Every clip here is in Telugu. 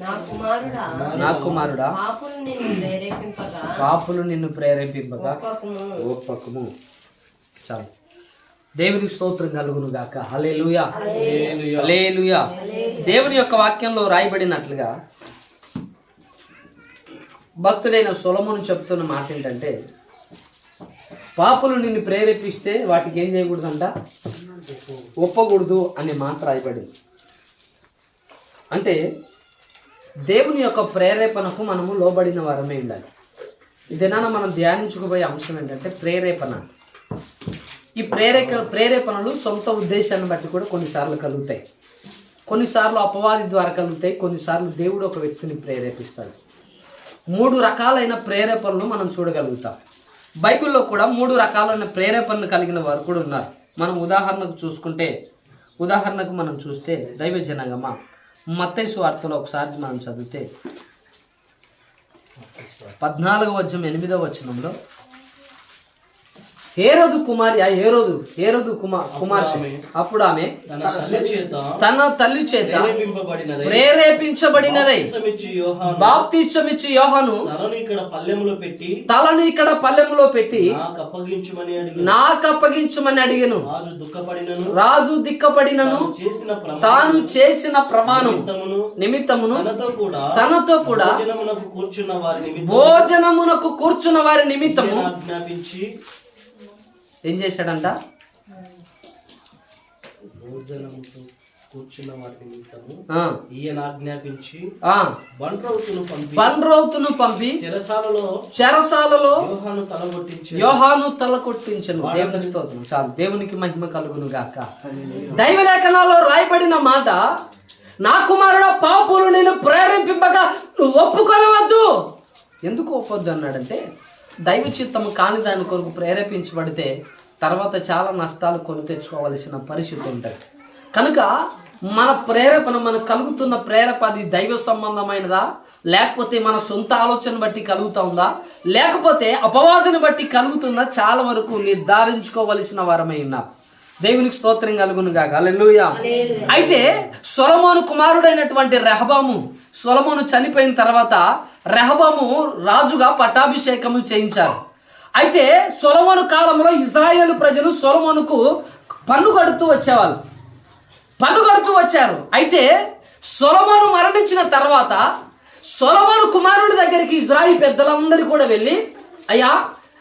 నా కుమారుడా పాపులు నిన్ను ప్రేరేపింపగా ఒప్పకము. చాలు. దేవునికి స్తోత్రం కలుగును గాక. హల్లెలూయా హల్లెలూయా. దేవుని యొక్క వాక్యంలో రాయబడినట్లుగా భక్తుడైన సొలొమోను చెప్తున్న మాట ఏంటంటే, పాపులు నిన్ను ప్రేరేపిస్తే వాటికి ఏం చేయకూడదంట, ఒప్పకూడదు అనే మాట రాయబడింది. అంటే దేవుని యొక్క ప్రేరేపణకు మనము లోబడిన వారమే ఉండాలి. ఇదేనా మనం ధ్యానించుకోబోయే అంశం ఏంటంటే ప్రేరేపణ. ఈ ప్రేరేపణలు సొంత ఉద్దేశాన్ని బట్టి కూడా కొన్నిసార్లు కలుగుతాయి. కొన్నిసార్లు అపవాది ద్వారా కలుగుతాయి. కొన్నిసార్లు దేవుడు ఒక వ్యక్తిని ప్రేరేపిస్తాడు. 3 రకాలైన ప్రేరేపణలు మనం చూడగలుగుతాం. బైబిల్లో కూడా 3 రకాలైన ప్రేరేపణలు కలిగిన వారు కూడా ఉన్నారు. మనం ఉదాహరణకు మనం చూస్తే దైవ జనాంగమా మత్తయి సువార్తలో ఒకసారి మనం చదివితే 14వ అధ్యాయం 8వ వచనంలో హేరోదు కుమార్తె అప్పుడు ఆమె తన తల్లి చేత ప్రేరేపించబడినదై బాప్తిసమిచ్చి యోహాను తలను ఇక్కడ పల్లెములో పెట్టి నాకు అప్పగించమని అడిగెను. రాజు దిక్కపడినను తాను చేసిన ప్రమాణం నిమిత్తమును తనతో కూడా భోజనమునకు కూర్చున్న వారి నిమిత్తము ఏం చేశాడంట, కూర్చున్న వారి నిమిత్తము ఈయన ఆజ్ఞాపించి బండ్రౌతును పంపి చెరసాలలో యోహాను తల కొట్టించను. దేవుని స్తోత్రం. చాలు. దేవునికి మహిమ కలుగును గాక. దైవ లేఖనాల్లో రాయబడిన మాట, నా కుమారుడా పాపులు నేను ప్రేరేపింపగా నువ్వు ఒప్పుకొనవద్దు. ఎందుకు ఒప్పొద్దు అన్నాడంటే, దైవ చిత్తము కాని దాని కొరకు ప్రేరేపించబడితే తర్వాత చాలా నష్టాలు కొని తెచ్చుకోవలసిన పరిస్థితి ఉంటుంది. కనుక మన ప్రేరేపణ, మనకు కలుగుతున్న ప్రేరేపణ అది దైవ సంబంధమైనదా, లేకపోతే మన సొంత ఆలోచన బట్టి కలుగుతుందా, లేకపోతే అపవాదుని బట్టి కలుగుతుందా, చాలా వరకు నిర్ధారించుకోవలసిన వారమై ఉన్నారు. దేవునికి స్తోత్రం కలుగును గాక. హల్లెలూయా. అయితే సొలొమోను కుమారుడైనటువంటి రెహబాము, సొలొమోను చనిపోయిన తర్వాత రెహబాము రాజుగా పట్టాభిషేకము చేయించారు. అయితే సొలొమోను కాలంలో ఇశ్రాయేలు ప్రజలు సొలొమోనుకు పన్ను కడుతూ వచ్చారు. అయితే సొలొమోను మరణించిన తర్వాత సొలొమోను కుమారుడి దగ్గరికి ఇశ్రాయేలు పెద్దలందరూ కూడా వెళ్ళి, అయ్యా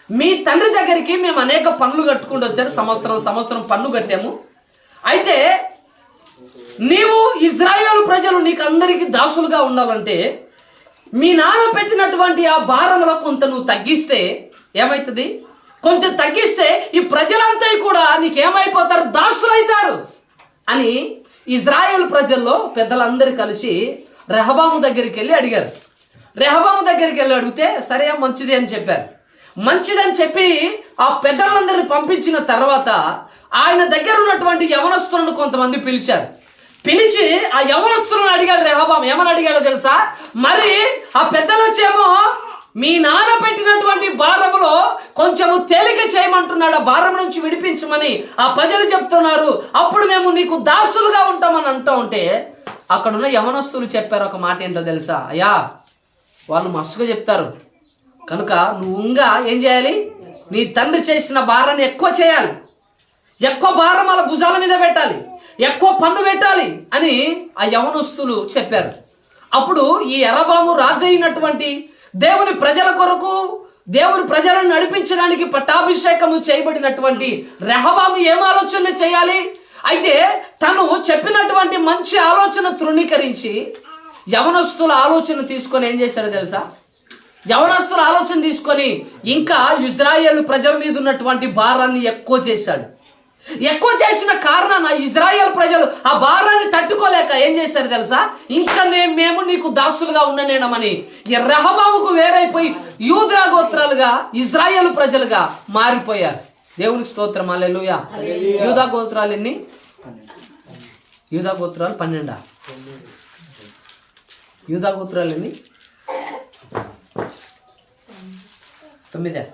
మీ తండ్రి దగ్గరికి మేము అనేక పన్నులు కట్టుకుంటూ వచ్చారు, సంవత్సరం పన్ను కట్టాము. అయితే నీవు ఇశ్రాయేలు ప్రజలు నీకు అందరికీ దాసులుగా ఉండాలంటే మీ నాన్న పెట్టినటువంటి ఆ భారంలో కొంత నువ్వు తగ్గిస్తే ఏమవుతుంది, కొంచెం తగ్గిస్తే ఈ ప్రజలంతా కూడా నీకేమైపోతారు, దాసులైతారు అని ఇశ్రాయేలు ప్రజల్లో పెద్దలందరూ కలిసి రెహబాము దగ్గరికి వెళ్ళి అడిగారు. రెహబాము దగ్గరికి వెళ్ళి అడిగితే సరే మంచిది అని చెప్పారు. మంచిదని చెప్పి ఆ పెద్దలందరిని పంపించిన తర్వాత ఆయన దగ్గర ఉన్నటువంటి యవనస్తులను కొంతమంది పిలిచారు. పిలిచి ఆ యవనస్తులను అడిగాడు రెహబాము. ఏమని అడిగాడో తెలుసా, మరి ఆ పెద్దలు వచ్చేమో మీ నాన్న పెట్టినటువంటి భారములో కొంచెము తేలిక చేయమంటున్నాడు, ఆ భారం నుంచి విడిపించమని ఆ ప్రజలు చెప్తున్నారు, అప్పుడు మేము నీకు దాసులుగా ఉంటామని అంటూ ఉంటే అక్కడున్న యవనస్తులు చెప్పారు ఒక మాట ఏంటో తెలుసా, అయ్యా వాళ్ళు మస్తుగా చెప్తారు కనుక నువ్వుగా ఏం చేయాలి, నీ తండ్రి చేసిన భారాన్ని ఎక్కువ చేయాలి, ఎక్కువ భారం వాళ్ళ భుజాల మీద పెట్టాలి, ఎక్కువ పన్ను పెట్టాలి అని ఆ యవనస్తులు చెప్పారు. అప్పుడు ఈ రెహబాము రాజు అయినటువంటి దేవుని ప్రజల కొరకు, దేవుని ప్రజలను నడిపించడానికి పట్టాభిషేకము చేయబడినటువంటి రెహబాము ఏం ఆలోచన చేయాలి, అయితే తను చెప్పినటువంటి మంచి ఆలోచన తృణీకరించి యవనస్తుల ఆలోచన తీసుకొని ఏం చేశాడో తెలుసా, యవనస్తుల ఆలోచన తీసుకొని ఇంకా ఇశ్రాయేలు ప్రజల మీద ఉన్నటువంటి భారాన్ని ఎక్కువ చేశాడు. ఎక్కువ చేసిన కారణాన ఇశ్రాయేలు ప్రజలు ఆ భారాన్ని తట్టుకోలేక ఏం చేశారు తెలుసా, ఇంకా మేము నీకు దాసులుగా ఉండనేనమని ఈ రెహబాముకు వేరైపోయి యూదా గోత్రాలుగా ఇశ్రాయేలు ప్రజలుగా మారిపోయారు. దేవునికి స్తోత్రం. హల్లెలూయా. యూదా గోత్రాలు ఎన్ని? యూదా గోత్రాలు 12. యూదా గోత్రాలు ఎన్ని? 9.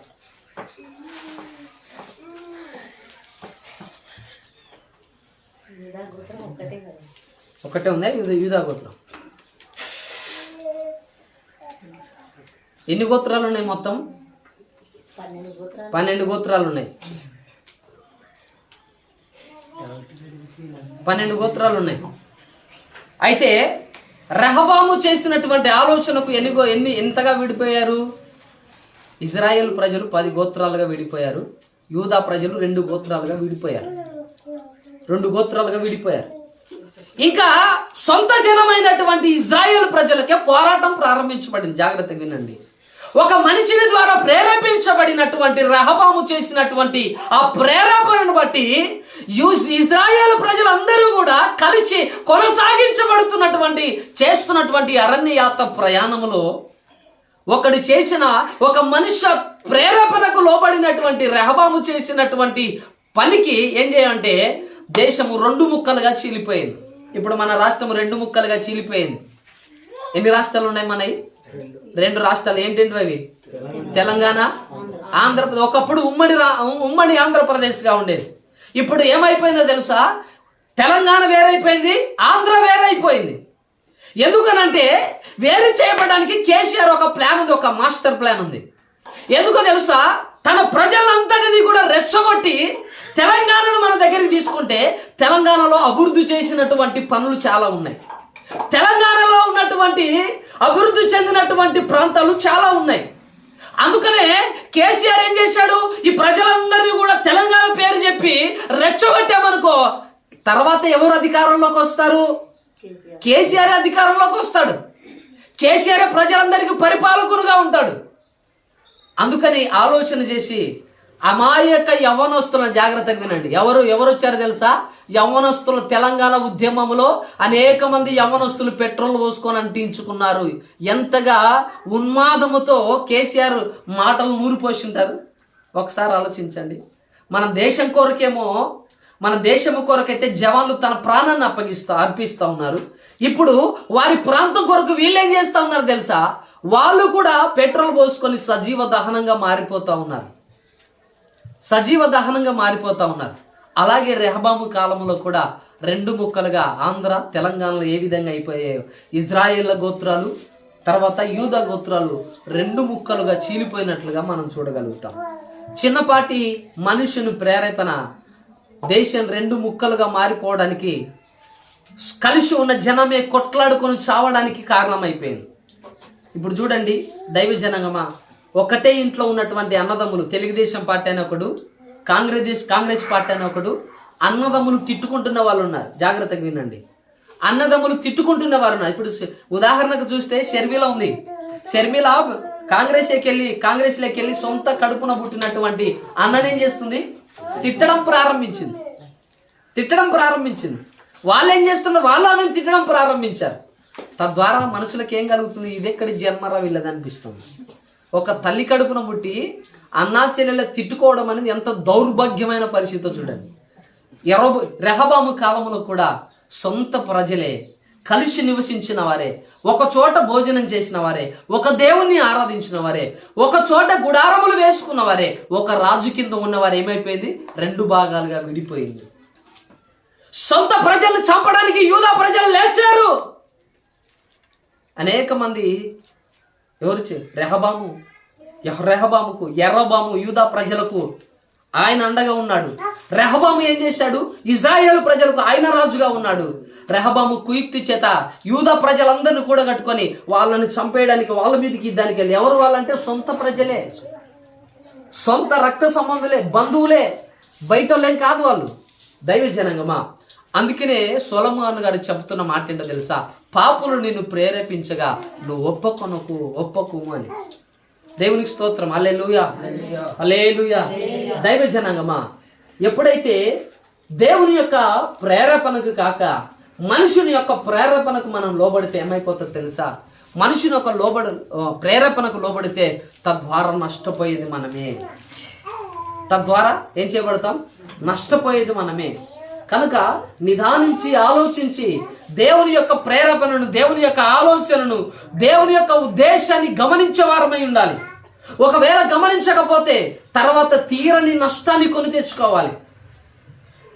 ఒకటే ఉందా యూదా గోత్రం? ఎన్ని గోత్రాలు ఉన్నాయి మొత్తం? 12 గోత్రాలు ఉన్నాయి. 12 గోత్రాలు ఉన్నాయి. అయితే రెహబాము చేసినటువంటి ఆలోచనకు ఎంతగా విడిపోయారు? ఇజ్రాయేల్ ప్రజలు 10 గోత్రాలుగా విడిపోయారు. యూదా ప్రజలు 2 గోత్రాలుగా విడిపోయారు. 2 గోత్రాలుగా విడిపోయారు. ఇంకా సొంత జనమైనటువంటి ఇజ్రాయేల్ ప్రజలకే పోరాటం ప్రారంభించబడింది. జాగ్రత్తగా వినండి. ఒక మనిషిని ద్వారా ప్రేరేపించబడినటువంటి రెహబాము చేసినటువంటి ఆ ప్రేరేపణను బట్టి ఇజ్రాయేల్ ప్రజలందరూ కూడా కలిసి చేస్తున్నటువంటి అరణ్య యాత్ర ప్రయాణంలో ఒకడు చేసిన ఒక మనుష్య ప్రేరేపణకు లోబడినటువంటి రెహబాము చేసినటువంటి పనికి ఏం చేయాలంటే దేశము 2 ముక్కలుగా చీలిపోయింది. ఇప్పుడు మన రాష్ట్రం 2 ముక్కలుగా చీలిపోయింది. ఎన్ని రాష్ట్రాలు ఉన్నాయి మనవి? 2 రాష్ట్రాలు. ఏంటంటే అవి తెలంగాణ, ఆంధ్రప్రదేశ్. ఒకప్పుడు ఉమ్మడి ఆంధ్రప్రదేశ్గా ఉండేది. ఇప్పుడు ఏమైపోయిందో తెలుసా? తెలంగాణ వేరైపోయింది, ఆంధ్ర వేరైపోయింది. ఎందుకనంటే వేరు చేయబడడానికి కేసీఆర్ ఒక ప్లాన్ ఉంది, ఒక మాస్టర్ ప్లాన్ ఉంది. ఎందుకో తెలుసా? తన ప్రజలంతటినీ కూడా రెచ్చగొట్టి తెలంగాణను మన దగ్గరికి తీసుకుంటే తెలంగాణలో అభివృద్ధి చేసినటువంటి పనులు చాలా ఉన్నాయి. తెలంగాణలో ఉన్నటువంటి అభివృద్ధి చెందినటువంటి ప్రాంతాలు చాలా ఉన్నాయి. అందుకనే కేసీఆర్ ఏం చేశాడు? ఈ ప్రజలందరినీ కూడా తెలంగాణ పేరు చెప్పి రెచ్చగొట్టామనుకో, తర్వాత ఎవరు అధికారంలోకి వస్తారు? కేసీఆర్ అధికారంలోకి వస్తాడు. కేసీఆర్ ప్రజలందరికీ పరిపాలకులుగా ఉంటాడు. అందుకని ఆలోచన చేసి అమాయక యవ్వనస్తులను జాగ్రత్తగా వినండి. ఎవరు వచ్చారు తెలుసా? యవ్వనస్తులు. తెలంగాణ ఉద్యమంలో అనేక మంది యవ్వనస్తులు పెట్రోల్ పోసుకొని అంటించుకున్నారు. ఎంతగా ఉన్మాదముతో కేసీఆర్ మాటలు నూరిపోసింటారు ఒకసారి ఆలోచించండి. మన దేశం కొరకైతే జవాన్లు తన ప్రాణాన్ని అర్పిస్తూ ఉన్నారు. ఇప్పుడు వారి ప్రాంతం కొరకు వీళ్ళేం చేస్తూ ఉన్నారు తెలుసా? వాళ్ళు కూడా పెట్రోల్ పోసుకొని సజీవ దహనంగా మారిపోతూ ఉన్నారు. అలాగే రెహబాము కాలంలో కూడా 2 ముక్కలుగా ఆంధ్ర తెలంగాణలో ఏ విధంగా అయిపోయాయో ఇజ్రాయేళ్ల గోత్రాలు తర్వాత యూదా గోత్రాలు 2 ముక్కలుగా చీలిపోయినట్లుగా మనం చూడగలుగుతాం. చిన్నపాటి మనుషుని ప్రేరేపణ దేశం 2 ముక్కలుగా మారిపోవడానికి, కలిసి ఉన్న జనమే కొట్లాడుకొని చావడానికి కారణమైపోయింది. ఇప్పుడు చూడండి దైవ జనాంగమా, ఒకటే ఇంట్లో ఉన్నటువంటి అన్నదమ్ములు, తెలుగుదేశం పార్టీ అని ఒకడు, కాంగ్రెస్ పార్టీ అని ఒకడు, అన్నదమ్ములు తిట్టుకుంటున్న వాళ్ళు ఉన్నారు. జాగ్రత్తగా వినండి. అన్నదమ్ములు తిట్టుకుంటున్న వారు ఉన్నారు. ఇప్పుడు ఉదాహరణకు చూస్తే షర్మిల ఉంది. షర్మిల కాంగ్రెస్లోకి వెళ్ళి సొంత కడుపున పుట్టినటువంటి అన్ననేం చేస్తుంది? తిట్టడం ప్రారంభించింది. వాళ్ళు ఏం చేస్తున్నారు? వాళ్ళు ఆమెను తిట్టడం ప్రారంభించారు. తద్వారా మనుషులకు ఏం కలుగుతుంది? ఇదెక్కడి జన్మరా వీళ్ళది అనిపిస్తుంది. ఒక తల్లి కడుపున పుట్టి అన్నా చెల్లెల తిట్టుకోవడం అనేది ఎంత దౌర్భాగ్యమైన పరిస్థితి చూడండి. రెహబాము కాలంలో కూడా సొంత ప్రజలే కలిసి నివసించిన వారే, ఒక చోట భోజనం చేసిన వారే, ఒక దేవుణ్ణి ఆరాధించిన వారే, ఒక చోట గుడారములు వేసుకున్న వారే, ఒక రాజు కింద ఉన్నవారు ఏమైపోయింది? 2 భాగాలుగా విడిపోయింది. సొంత ప్రజలను చంపడానికి యూదా ప్రజలు లేచారు. అనేక మంది రెహబాముకు యరబాము యూదా ప్రజలకు ఆయన అండగా ఉన్నాడు. రెహబాము ఏం చేశాడు? ఇజ్రాయేలు ప్రజలకు ఆయన రాజుగా ఉన్నాడు. రెహబాము కుయుక్తి చేత యూదా ప్రజలందరినీ కూడా కట్టుకొని వాళ్ళని చంపేయడానికి వాళ్ళ మీదకి దానికి వెళ్ళి, ఎవరు వాళ్ళంటే సొంత ప్రజలే, సొంత రక్త సంబంధులే, బంధువులే, బయట వాళ్ళేం కాదు వాళ్ళు. దైవ జనాంగమా, అందుకనే సొలొమోను గారు చెబుతున్న మాట ఏంటో తెలుసా? పాపులు నిన్ను ప్రేరేపించగా నువ్వు ఒప్పకు అని. దేవునికి స్తోత్రం. హల్లెలూయా, హల్లెలూయా. దైవ జనాంగమా, ఎప్పుడైతే దేవుని యొక్క ప్రేరేపణకు కాక మనుషుని యొక్క ప్రేరేపణకు మనం లోబడితే ఏమైపోతుందో తెలుసా? మనుషుని యొక్క ప్రేరేపణకు లోబడితే తద్వారా నష్టపోయేది మనమే. ఏం చేయబడతాం? నష్టపోయేది మనమే. కనుక నిదానించి ఆలోచించి దేవుని యొక్క ప్రేరేపణను, దేవుని యొక్క ఆలోచనను, దేవుని యొక్క ఉద్దేశాన్ని గమనించే వారమై ఉండాలి. ఒకవేళ గమనించకపోతే తర్వాత తీరని నష్టాన్ని కొని తెచ్చుకోవాలి.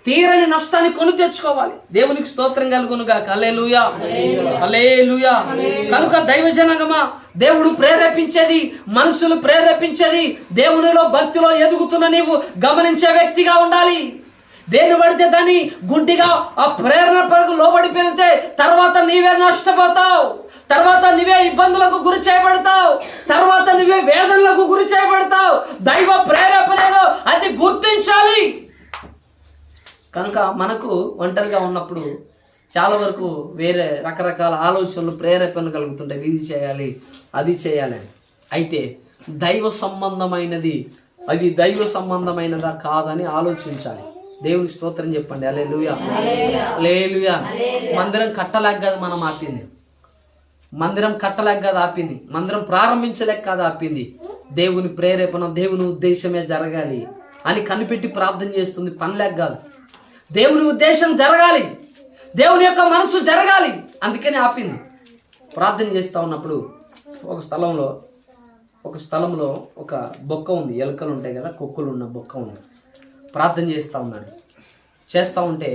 తీరని నష్టాన్ని కొని తెచ్చుకోవాలి. దేవునికి స్తోత్రం కలుగునుగా. హల్లెలూయా, హల్లెలూయా. కనుక దైవజనగమా, దేవుడు ప్రేరేపించేది, మనుషులు ప్రేరేపించేది, దేవునిలో భక్తిలో ఎదుగుతున్న నీవు గమనించే వ్యక్తిగా ఉండాలి. దేని పడితే దాన్ని గుడ్డిగా ఆ ప్రేరణ పరకు లోబడి పెరిగితే తర్వాత నీవే నష్టపోతావు, తర్వాత నువ్వే ఇబ్బందులకు గురి చేయబడతావు, తర్వాత నువ్వే వేదనలకు గురి చేయబడతావు. దైవ ప్రేరేపణలో అది గుర్తించాలి. కనుక మనకు ఒంటరిగా ఉన్నప్పుడు చాలా వరకు వేరే రకరకాల ఆలోచనలు, ప్రేరేపణ కలుగుతుంటాయి. ఇది చేయాలి, అది చేయాలి. అయితే దైవ సంబంధమైనది అది దైవ సంబంధమైనదా కాదని ఆలోచించాలి. దేవునికి స్తోత్రం చెప్పండి. హల్లెలూయా, హల్లెలూయా. మందిరం కట్టలేక కాదు మనం ఆపింది, మందిరం కట్టలేక కాదు ఆపింది, మందిరం ప్రారంభించలేక కాదు ఆపింది. దేవుని ప్రేరేపణ, దేవుని ఉద్దేశమే జరగాలి అని కనిపెట్టి ప్రార్థన చేస్తుంది, పనిలేక కాదు. దేవుని ఉద్దేశం జరగాలి, దేవుని యొక్క మనసు జరగాలి, అందుకని ఆపింది. ప్రార్థన చేస్తూ ఉన్నప్పుడు ఒక స్థలంలో ఒక బొక్క ఉంది, ఎలుకలు ఉంటాయి కదా, కుక్కలు ఉన్న బొక్క ఉంది. ప్రార్థన చేస్తూ ఉన్నాడు. చేస్తూ ఉంటే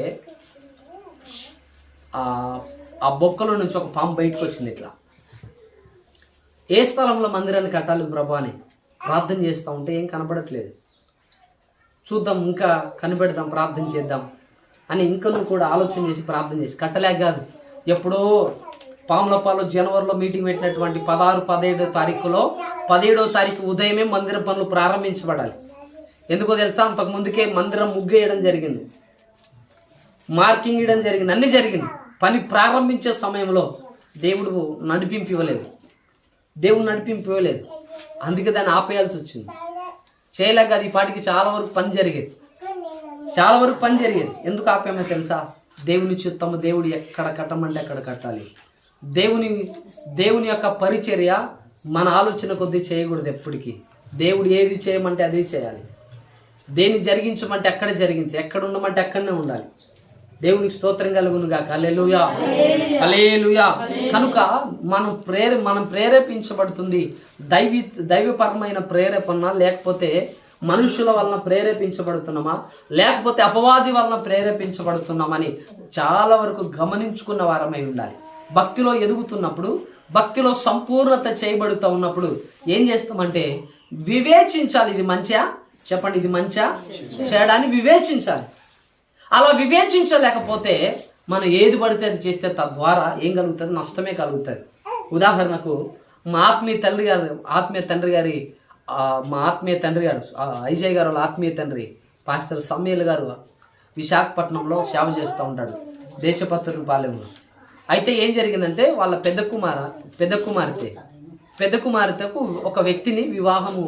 ఆ బొక్కలో నుంచి ఒక పాము బయటకు వచ్చింది. ఇట్లా ఏ స్థలంలో మందిరాన్ని కట్టాలి ప్రభు అని ప్రార్థన చేస్తూ ఉంటే ఏం కనపడట్లేదు. చూద్దాం, ఇంకా కనిపెడదాం, ప్రార్థన చేద్దాం అని ఇంకను కూడా ఆలోచన చేసి ప్రార్థన చేసి కట్టలేక కాదు. ఎప్పుడో పాములపాలో జనవరిలో మీటింగ్ పెట్టినటువంటి 16-17 తారీఖులో 17వ తారీఖు ఉదయమే మందిర పనులు ప్రారంభించబడాలి. ఎందుకో తెలుసా? అంతకు ముందుకే మందిరం ముగ్గు వేయడం జరిగింది, మార్కింగ్ ఇవ్వడం జరిగింది, అన్ని జరిగింది. పని ప్రారంభించే సమయంలో దేవుడు నడిపింపు ఇవ్వలేదు. అందుకే దాన్ని ఆపేయాల్సి వచ్చింది. చేయలేక అది పాటికి చాలా వరకు పని జరిగేది. ఎందుకు ఆపేమో తెలుసా? దేవుని చిత్తము, దేవుడు ఎక్కడ కట్టమంటే అక్కడ కట్టాలి. దేవుని యొక్క పరిచర్య మన ఆలోచన కొద్దీ చేయకూడదు. ఎప్పటికీ దేవుడు ఏది చేయమంటే అదే చేయాలి. దేన్ని జరిగించమంటే అక్కడ జరిగించి, ఎక్కడ ఉండమంటే అక్కడనే ఉండాలి. దేవునికి స్తోత్రం కలుగును గాక. హల్లెలూయా, హల్లెలూయా. కనుక మనం ప్రేరేపించబడుతుంది దైవపరమైన ప్రేరేపణ, లేకపోతే మనుషుల వలన ప్రేరేపించబడుతున్నామా, లేకపోతే అపవాది వలన ప్రేరేపించబడుతున్నామని చాలా వరకు గమనించుకున్న వారమై ఉండాలి. భక్తిలో ఎదుగుతున్నప్పుడు, భక్తిలో సంపూర్ణత చేయబడుతూ ఉన్నప్పుడు ఏం చేస్తామంటే వివేచించాలి. ఇది మంచిగా చెప్పండి, ఇది మంచిగా చేయడాన్ని వివేచించాలి. అలా వివేచించలేకపోతే మనం ఏది పడితే అది చేస్తే తద్వారా ఏం కలుగుతుంది? నష్టమే కలుగుతుంది. ఉదాహరణకు మా ఆత్మీయ తండ్రి గారు ఐజయ్ గారు వాళ్ళ ఆత్మీయ తండ్రి పాస్టర్ సమీల్ గారు విశాఖపట్నంలో సేవ చేస్తూ ఉంటాడు, దేశపత్రుల పాలెంలో. అయితే ఏం జరిగిందంటే వాళ్ళ పెద్ద కుమార్తెకు ఒక వ్యక్తిని వివాహము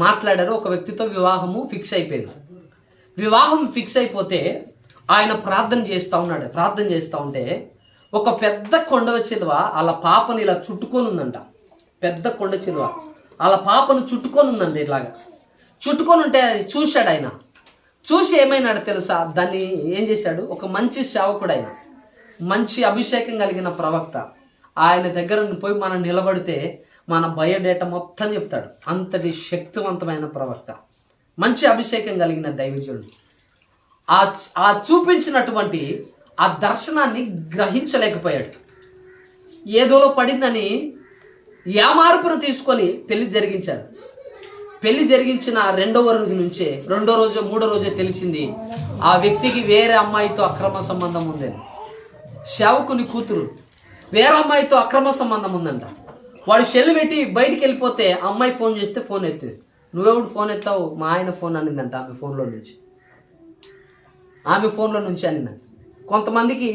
మాట్లాడారు. ఒక వ్యక్తితో వివాహము ఫిక్స్ అయిపోయింది. వివాహం ఫిక్స్ అయిపోతే ఆయన ప్రార్థన చేస్తూ ఉంటే ఒక పెద్ద కొండ చిలువ వాళ్ళ పాపని ఇలా చుట్టుకొని ఉందంట. పెద్ద కొండ చిలువ వాళ్ళ పాపను చుట్టుకొని ఉందండి. ఇట్లాగా చుట్టుకొని ఉంటే చూశాడు. ఆయన చూసి ఏమైనాడు తెలుసా? దాన్ని ఏం చేశాడు? ఒక మంచి సేవకుడు, ఆయన మంచి అభిషేకం కలిగిన ప్రవక్త, ఆయన దగ్గర పోయి మనం నిలబడితే మన బయోడేటా మొత్తం చెప్తాడు. అంతటి శక్తివంతమైన ప్రవక్త, మంచి అభిషేకం కలిగిన దైవజనుడు. ఆ చూపించినటువంటి ఆ దర్శనాన్ని గ్రహించలేకపోయాడు. ఏదోలో పడిందని యామార్పును తీసుకొని పెళ్లి జరిగించారు. పెళ్లి జరిగించిన రెండో రోజు మూడో రోజే తెలిసింది ఆ వ్యక్తికి వేరే అమ్మాయితో అక్రమ సంబంధం ఉందని. సేవకుని కూతురు వేరే అమ్మాయితో అక్రమ సంబంధం ఉందంట. వాడు సెల్లు పెట్టి బయటికి వెళ్ళిపోతే అమ్మాయి ఫోన్ చేస్తే ఫోన్ ఎత్తింది. నువ్వెవడు ఫోన్ ఎత్తావు? మా ఆయన ఫోన్ అనిందంట. ఆమె ఫోన్లో నుంచి అనిందంట. కొంతమందికి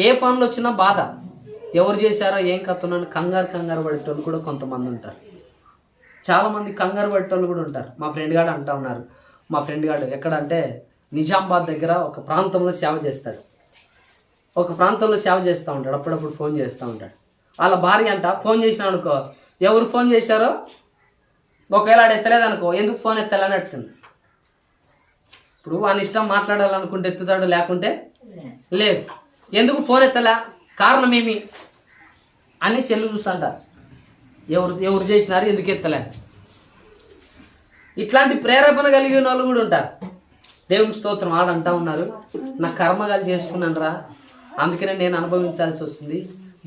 ఏ ఫోన్లో వచ్చినా బాధ, ఎవరు చేశారో ఏం కథనని కంగారు పడేటోళ్ళు కూడా కొంతమంది ఉంటారు. చాలామంది కంగారు పడేటోళ్ళు కూడా ఉంటారు. మా ఫ్రెండ్ గారు అంటా ఉన్నారు. మా ఫ్రెండ్ గారు ఎక్కడ అంటే నిజామాబాద్ దగ్గర ఒక ప్రాంతంలో సేవ చేస్తాడు. అప్పుడప్పుడు ఫోన్ చేస్తూ ఉంటాడు. వాళ్ళ భార్య అంట ఫోన్ చేసినా అనుకో, ఎవరు ఫోన్ చేశారో ఒకవేళ ఆడు ఎత్తలేదనుకో, ఎందుకు ఫోన్ ఎత్తాలని అట్టుంది. ఇప్పుడు వాని ఇష్టం, మాట్లాడాలనుకుంటే ఎత్తుతాడు, లేకుంటే లేదు. ఎందుకు ఫోన్ ఎత్తలా, కారణం ఏమి అని సెల్లు చూస్తుంటారు. ఎవరు చేసినారు, ఎందుకు ఎత్తలే. ఇట్లాంటి ప్రేరేపణ కలిగిన వాళ్ళు కూడా ఉంటారు. దేవునికి స్తోత్రం. ఆడంటా ఉన్నారు, నా కర్మగాలు చేసుకున్నాను రా, అందుకనే నేను అనుభవించాల్సి వస్తుంది.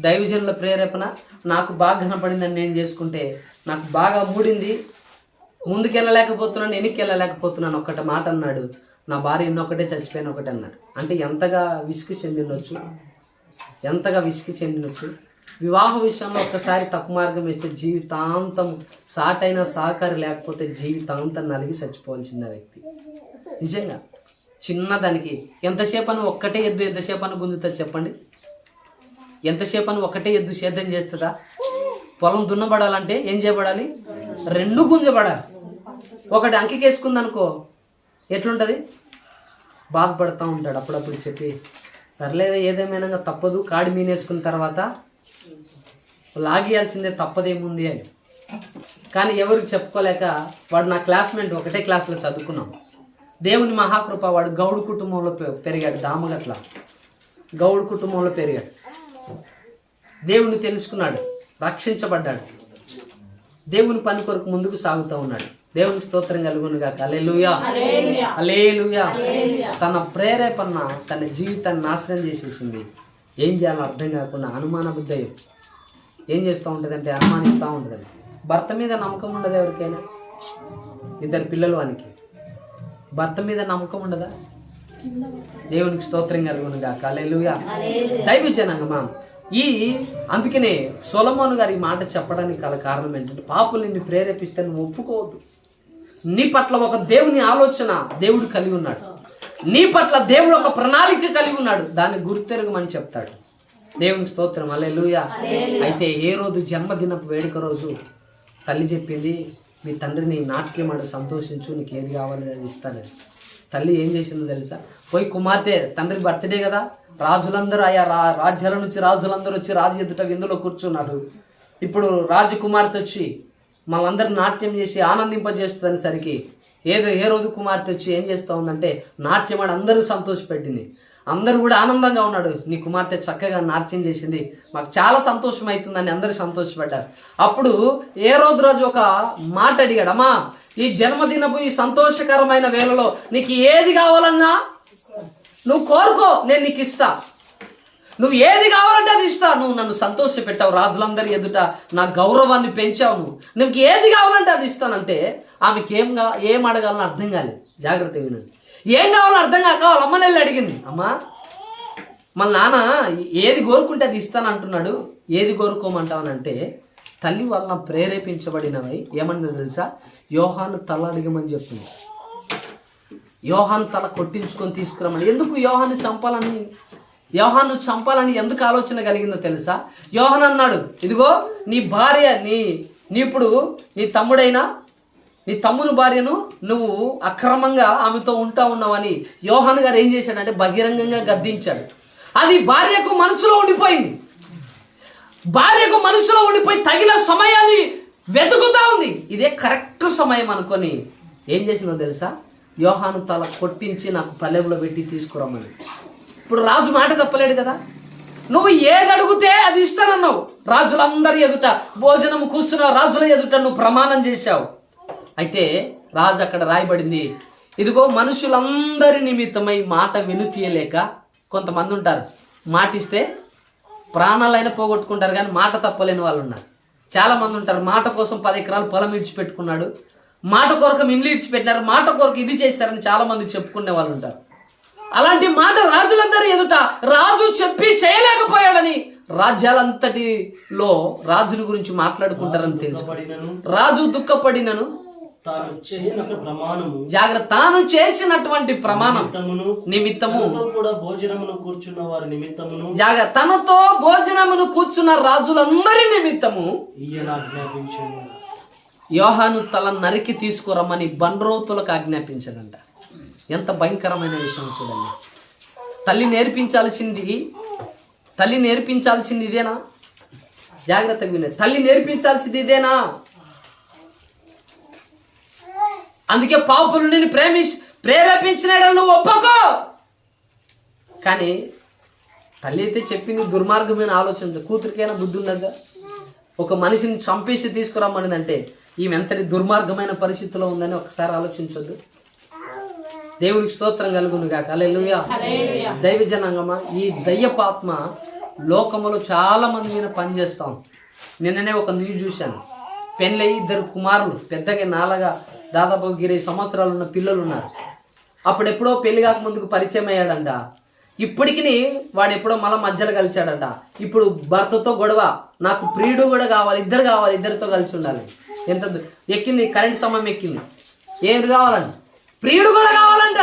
దైవజనుల ప్రేరేపణ నాకు బాగా కనపడిందని నేను చేసుకుంటే నాకు బాగా మూడింది, ముందుకెళ్ళలేకపోతున్నాను, వెనక్కి ఒక్కటి మాట అన్నాడు. నా భార్య ఎన్నొక్కటే చచ్చిపోయిన ఒకటి అన్నాడు. అంటే ఎంతగా విసుగు చెందినొచ్చు. వివాహ విషయంలో ఒక్కసారి తప్పు మార్గం వేస్తే జీవితాంతం, సాటైన సహకారి లేకపోతే జీవితాంతం నలిగి చచ్చిపోవాల్సింది ఆ వ్యక్తి. నిజంగా చిన్నదానికి ఎంతసేపు అని ఒక్కటే ఎద్దు ఎంతసేపు అని గుంజుతుంది చెప్పండి? ఎంతసేపు అని ఒకటే ఎద్దు సేద్యం చేస్తుందా? పొలం దున్నబడాలంటే ఏం చేయబడాలి? 2 గుంజబడాలి. ఒకటి అంకికేసుకుందనుకో ఎట్లుంటుంది? బాధపడుతూ ఉంటాడు. అప్పుడప్పుడు చెప్పి సర్లేదా ఏదేమైనా తప్పదు, కాడి మీనేసుకున్న తర్వాత లాగేయాల్సిందే, తప్పదేముంది అని. కానీ ఎవరికి చెప్పుకోలేక వాడు నా క్లాస్మేట్, ఒకటే క్లాస్లో చదువుకున్నాం. దేవుని మహాకృప, వాడు గౌడు కుటుంబంలో పెరిగాడు. దామగట్ల గౌడు కుటుంబంలో పెరిగాడు. దేవుని తెలుసుకున్నాడు, రక్షించబడ్డాడు, దేవుని పని కొరకు ముందుకు సాగుతూ ఉన్నాడు. దేవునికి స్తోత్రం కలుగునుగాక. హల్లెలూయా, హల్లెలూయా. తన ప్రేరేపణ తన జీవితాన్ని నాశనం చేసేసింది. ఏం చేయాలో అర్థం కాకుండా అనుమాన బుద్ధి ఏం చేస్తూ ఉంటుందంటే అనుమానిస్తూ ఉంటుందండి. భర్త మీద నమ్మకం ఉండదు ఎవరికైనా? 2 పిల్లలు వానికి, భర్త మీద నమ్మకం ఉండదా? దేవునికి స్తోత్రం కలుగునుగాక. హల్లెలూయా. దైవ జనాంగమా, అందుకనే సొలొమోను గారు ఈ మాట చెప్పడానికి గల కారణం ఏంటంటే, పాపులు నిన్ను ప్రేరేపిస్తే నువ్వు ఒప్పుకోవద్దు. నీ పట్ల ఒక దేవుని ఆలోచన దేవుడు కలిగి ఉన్నాడు, నీ పట్ల దేవుడు ఒక ప్రణాళిక కలిగి ఉన్నాడు, దాన్ని గుర్తెరగమని చెప్తాడు. దేవునికి స్తోత్రం. హల్లెలూయా. అయితే ఏ రోజు జన్మదినపు వేడుక రోజు తల్లి చెప్పింది, మీ తండ్రిని నాట్యం ఆడు సంతోషించు, నీకు ఏది కావాలో అది ఇస్తానని. తల్లి ఏం చేసిందో తెలుసా? పోయి కుమార్తె, తండ్రి బర్త్డే కదా, రాజులందరూ ఆయా రాజ్యాల నుంచి రాజులందరూ వచ్చి రాజు ఎదుట విందులో కూర్చున్నాడు. ఇప్పుడు రాజకుమార్తె వచ్చి మనందరూ నాట్యం చేసి ఆనందింపజేస్తుందని సరికి ఏ రోజు కుమార్తె వచ్చి ఏం చేస్తూ ఉందంటే నాట్యం ఆడి అందరూ సంతోషపెట్టింది. అందరూ కూడా ఆనందంగా ఉన్నాడు. నీ కుమార్తె చక్కగా నాట్యం చేసింది, మాకు చాలా సంతోషం అవుతుందని అందరూ సంతోషపడ్డారు. అప్పుడు ఏ రోజు ఒక మాట అడిగాడు, అమ్మా ఈ జన్మదినపు ఈ సంతోషకరమైన వేళలో నీకు ఏది కావాలన్నా నువ్వు కోరుకో, నేను నీకు ఇస్తా. నువ్వు ఏది కావాలంటే అది ఇస్తా. నువ్వు నన్ను సంతోష పెట్టావు, రాజులందరి ఎదుట నా గౌరవాన్ని పెంచావు, నువ్వు ఏది కావాలంటే అది ఇస్తానంటే ఆమెకి ఏం అడగాలని అర్థం కాలేదు. జాగ్రత్తగా వినండి. ఏం కావాలో అర్థం కాక వాళ్ళ అమ్మని వెళ్ళి అడిగింది, అమ్మా మన నాన్న ఏది కోరుకుంటే అది ఇస్తాను అంటున్నాడు, ఏది కోరుకోమంటావనంటే తల్లి వలన ప్రేరేపించబడినవై ఏమన్నది తెలుసా? యోహాను తల అడిగమని చెప్తుంది. యోహాను తల కొట్టించుకొని తీసుకురమ్మని. ఎందుకు యోహాను చంపాలని ఎందుకు ఆలోచన కలిగిందో తెలుసా? యోహాను అన్నాడు, ఇదిగో నీ భార్య ఇప్పుడు నీ తమ్ముని భార్యను నువ్వు అక్రమంగా ఆమెతో ఉంటా ఉన్నావని యోహాను గారు ఏం చేశాడంటే బహిరంగంగా గద్దించాడు. అది భార్యకు మనసులో ఉండిపోయింది. తగిన సమయాన్ని వెతుకుతా ఉంది. ఇదే కరెక్ట్ సమయం అనుకొని ఏం చేసిందో తెలుసా? యోహాను తల కొట్టించి నాకు పల్లెంలో పెట్టి తీసుకురమ్మని. ఇప్పుడు రాజు మాట తప్పలేడు కదా. నువ్వు ఏది అడిగితే అది ఇస్తానన్నావు. రాజులందరి ఎదుట భోజనం కూర్చున్నావు, రాజుల ఎదుట నువ్వు ప్రమాణం చేశావు. అయితే రాజు అక్కడ రాయబడింది, ఇదిగో మనుషులందరి నిమిత్తమై మాట వినుతీయలేక కొంతమంది ఉంటారు, మాటిస్తే ప్రాణాలైనా పోగొట్టుకుంటారు కానీ మాట తప్పలేని వాళ్ళు ఉన్నారు. చాలా మంది ఉంటారు, మాట కోసం 10 ఎకరాలు పొలం ఇడిచిపెట్టుకున్నాడు, మాట కొరకు ఇల్లు ఇడిచిపెట్టినారు, మాట కొరకు ఇది చేశారని చాలా మంది చెప్పుకునే వాళ్ళు ఉంటారు. అలాంటి మాట రాజులందరి ఎదుట రాజు చెప్పి చేయలేకపోయాడని రాజ్యాలంతటిలో రాజుల గురించి మాట్లాడుకుంటారని తెలుసు. రాజు దుఃఖపడినను తాను చేసినటువంటి ప్రమాణం నిమిత్తము తనతో భోజనమును కూర్చున్న రాజులందరి నిమిత్తము యోహాను తల నరికి తీసుకురమ్మని బండ్రోతులకు ఆజ్ఞాపించాడంట. ఎంత భయంకరమైన విషయం చూడండి. తల్లి నేర్పించాల్సింది ఇదేనా? జాగ్రత్తగా వినే. తల్లి నేర్పించాల్సింది ఇదేనా? అందుకే పాపులు నేను ప్రేరేపించినాడు నువ్వు ఒప్పుకో. కానీ తల్లి అయితే చెప్పింది దుర్మార్గమైన ఆలోచన. కూతురికైనా బుద్ధి ఉండగా ఒక మనిషిని చంపేసి తీసుకురమ్మనిదంటే ఈమె ఎంతటి దుర్మార్గమైన పరిస్థితిలో ఉందని ఒకసారి ఆలోచించొద్దు. దేవునికి స్తోత్రం కలుగును గాక. హల్లెలూయా. దైవ జనాంగమా, ఈ దయ్యపాత్మ లోకములో చాలా మంది మీద పనిచేస్తాం. నిన్ననే ఒక న్యూస్ చూశాను. పెళ్ళయి 2 కుమారులు, పెద్దగా నాలుగా దాదాపు 20 సంవత్సరాలు ఉన్న పిల్లలు ఉన్నారు. అప్పుడెప్పుడో పెళ్లి కాక ముందుకు పరిచయం అయ్యాడంట. ఇప్పటికి వాడు ఎప్పుడో మళ్ళీ మధ్యలో కలిశాడంట. ఇప్పుడు భర్తతో గొడవ, నాకు ప్రియుడు కూడా కావాలి, ఇద్దరు కావాలి, ఇద్దరితో కలిసి ఉండాలి. ఎంత ఎక్కింది, కరెంట్ సమయం ఎక్కింది. ఏడు కావాలంట, ప్రియుడు కూడా కావాలంట.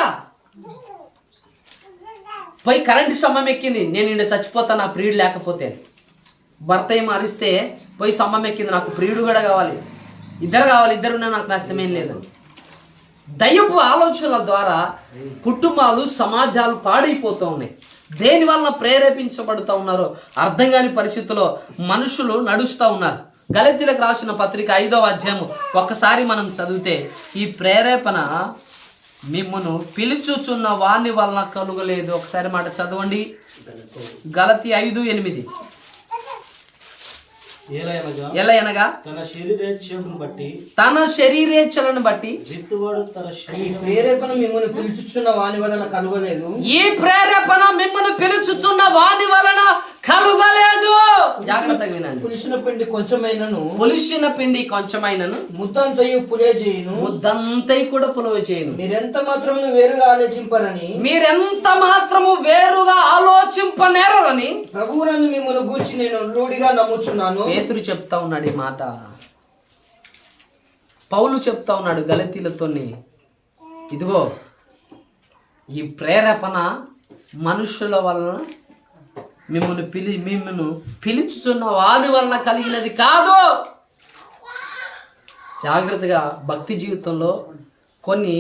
పోయి కరెంటు సమయం ఎక్కింది, నేను ఇండ చచ్చిపోతాను నా ప్రియుడు లేకపోతే. భర్త ఏం అరిస్తే పోయి సమయం ఎక్కింది, నాకు ప్రియుడు కూడా కావాలి, ఇద్దరు కావాలి, ఇద్దరున్నా నాకు నష్టమేం లేదు. దయ్యపు ఆలోచనల ద్వారా కుటుంబాలు, సమాజాలు పాడైపోతూ ఉన్నాయి. దేని వలన ప్రేరేపించబడుతూ ఉన్నారో అర్థం కాని పరిస్థితుల్లో మనుషులు నడుస్తూ ఉన్నారు. గలతీయులకు రాసిన పత్రిక 5వ అధ్యాయం ఒక్కసారి మనం చదివితే, ఈ ప్రేరేపణ మిమ్మును పిలుచుచున్న వాని వలన కలుగలేదు. ఒకసారి మాట చదవండి. గలతీ 5:8. ఎలా అనగా తన శరీరేచ్ఛలను బట్టి ఈ ప్రేరేపణ మిమ్మల్ని పిలుచుచున్న వాని వలన కలుగలేదు. ఈ ప్రేరేపణ మిమ్మల్ని పిలుచుచున్న వాని వలన కలుగలేదు. జాగ్రత్తగా వినండి. పులిసిన పిండి కొంచెమైనను, పులిసిన పిండి కొంచెమైనను ముద్దంతయు పులే చేయును, ముద్దంతై కూడా పులవ చేయను. మీరెంత మాత్రము వేరుగా ఆలోచింపరని, మీరెంత మాత్రము వేరుగా ఆలోచింపనేరని ప్రభువునందు మిమ్మల్ని గూర్చి నేను రూఢిగా నమ్ముచున్నాను. పేతురు చెప్తా ఉన్నాడు ఈ మాట. పౌలు చెప్తా ఉన్నాడు గలతీలతోని, ఇదిగో ఈ ప్రేరేపణ మనుషుల వలన మిమ్మల్ని పిలుచుచున్న వారి వలన కలిగినది కాదు. జాగ్రత్తగా భక్తి జీవితంలో కొన్ని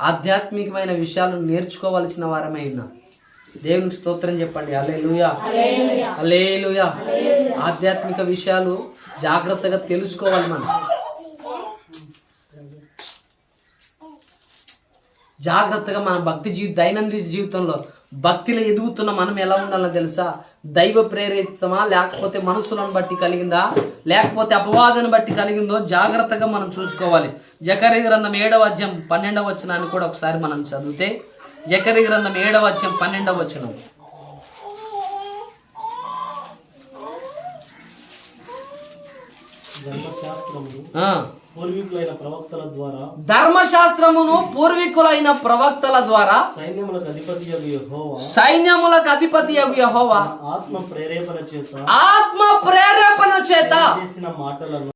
ఆధ్యాత్మికమైన విషయాలు నేర్చుకోవలసిన వారమే అయినా. దేవునికి స్తోత్రం చెప్పండి. హల్లెలూయా, హల్లెలూయా. ఆధ్యాత్మిక విషయాలు జాగ్రత్తగా తెలుసుకోవాలి మనం. జాగ్రత్తగా మన దైనందిన జీవితంలో భక్తిలో ఎదుగుతున్న మనం ఎలా ఉండాలో తెలుసా? దైవ ప్రేరితమా, లేకపోతే మనసులను బట్టి కలిగిందా, లేకపోతే అపవాదాన్ని బట్టి కలిగిందో జాగ్రత్తగా మనం చూసుకోవాలి. జకర్యా గ్రంథం 7వ అధ్యాయం 12వ వచనాన్ని కూడా ఒకసారి మనం చదివితే, జకర్యా గ్రంథం 7వ అధ్యాయం 12వ వచనం. ధర్మశాస్త్రమును పూర్వీకులైన ప్రవక్తల ద్వారా సైన్యములకు అధిపతి యెహోవా ఆత్మ ప్రేరేపణ చేత చేసిన మాటలను